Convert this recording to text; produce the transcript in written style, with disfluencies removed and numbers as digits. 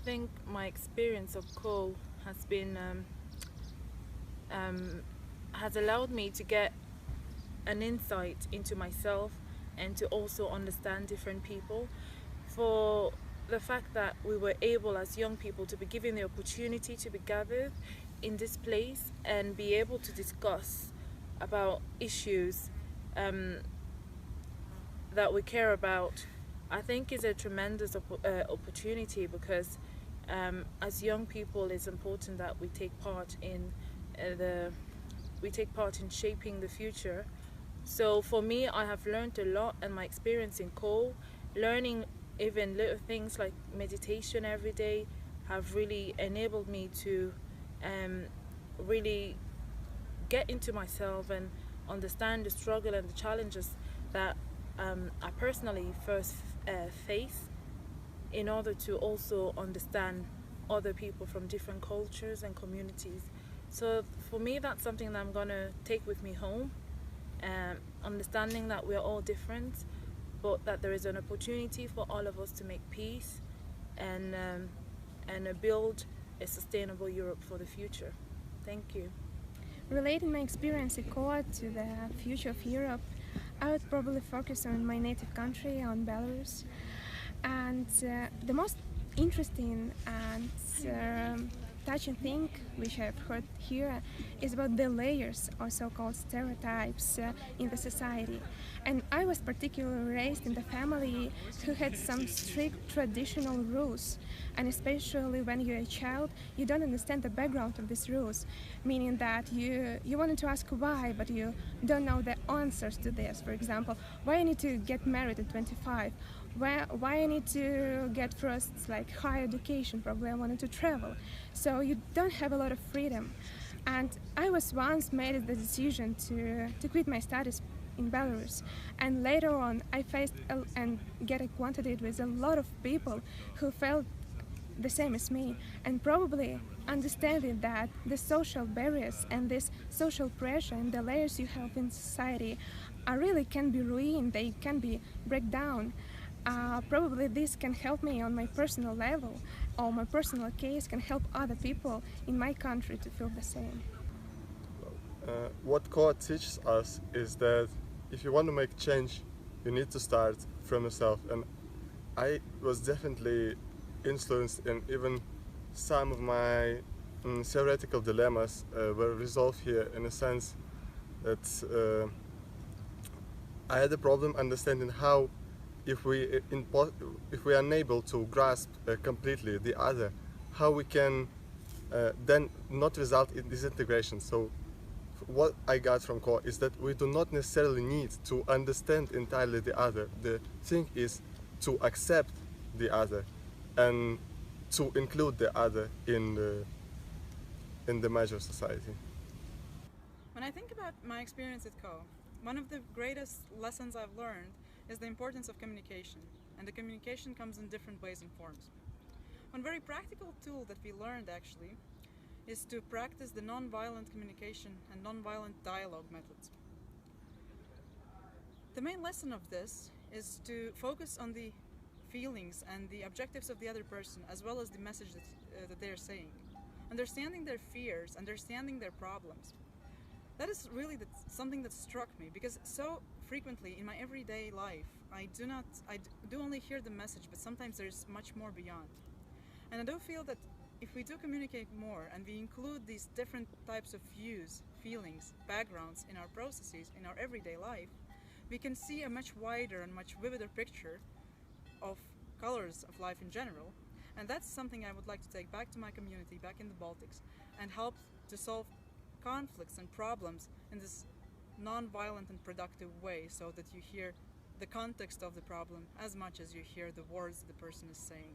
think my experience of Caux has been um, has allowed me to get an insight into myself and to also understand different people. For the fact that we were able as young people to be given the opportunity to be gathered in this place and be able to discuss about issues um, that we care about, I think is a tremendous opportunity because as young people, it's important that we take part in the we take part in shaping the future. So for me, I have learned a lot, and my experience in Caux, learning even little things like meditation every day, have really enabled me to um, really get into myself and understand the struggle and the challenges that I personally first face in order to also understand other people from different cultures and communities. So for me, that's something that I'm gonna take with me home, understanding that we're all different, but that there is an opportunity for all of us to make peace and build a sustainable Europe for the future. Thank you. Relating my experience in Koa to the future of Europe, I would probably focus on my native country, on Belarus. And the most interesting and touching thing which I've heard here is about the layers or so-called stereotypes in the society. And I was particularly raised in the family who had some strict traditional rules, and especially when you're a child, you don't understand the background of these rules, meaning that you wanted to ask why, but you don't know the answers to this. For example, why I need to get married at 25? Why I need to get first like higher education? Probably I wanted to travel. So you don't have a lot of freedom. And I was once made the decision to quit my studies in Belarus, and later on I faced and get acquainted with a lot of people who felt the same as me, and probably understanding that the social barriers and this social pressure and the layers you have in society are really can be ruined, they can be break down. Probably this can help me on my personal level, or my personal case can help other people in my country to feel the same. What core teaches us is that if you want to make change, you need to start from yourself. And I was definitely influenced, and even some of my theoretical dilemmas were resolved here in a sense that I had a problem understanding how, if if we are unable to grasp completely the other, how we can then not result in disintegration. So what I got from core is that we do not necessarily need to understand entirely the other. The thing is to accept the other and to include the other in the major society. When I think about my experience at CO, one of the greatest lessons I've learned is the importance of communication, and the communication comes in different ways and forms. One very practical tool that we learned actually is to practice the non-violent communication and non-violent dialogue methods. The main lesson of this is to focus on the feelings and the objectives of the other person, as well as the message that they are saying. Understanding their fears, understanding their problems. That is really something that struck me, because so frequently in my everyday life I do only hear the message, but sometimes there's much more beyond. And I do feel that if we do communicate more and we include these different types of views, feelings, backgrounds in our processes, in our everyday life, we can see a much wider and much vivider picture of colors of life in general. And that's something I would like to take back to my community, back in the Baltics, and help to solve conflicts and problems in this non-violent and productive way, so that you hear the context of the problem as much as you hear the words the person is saying.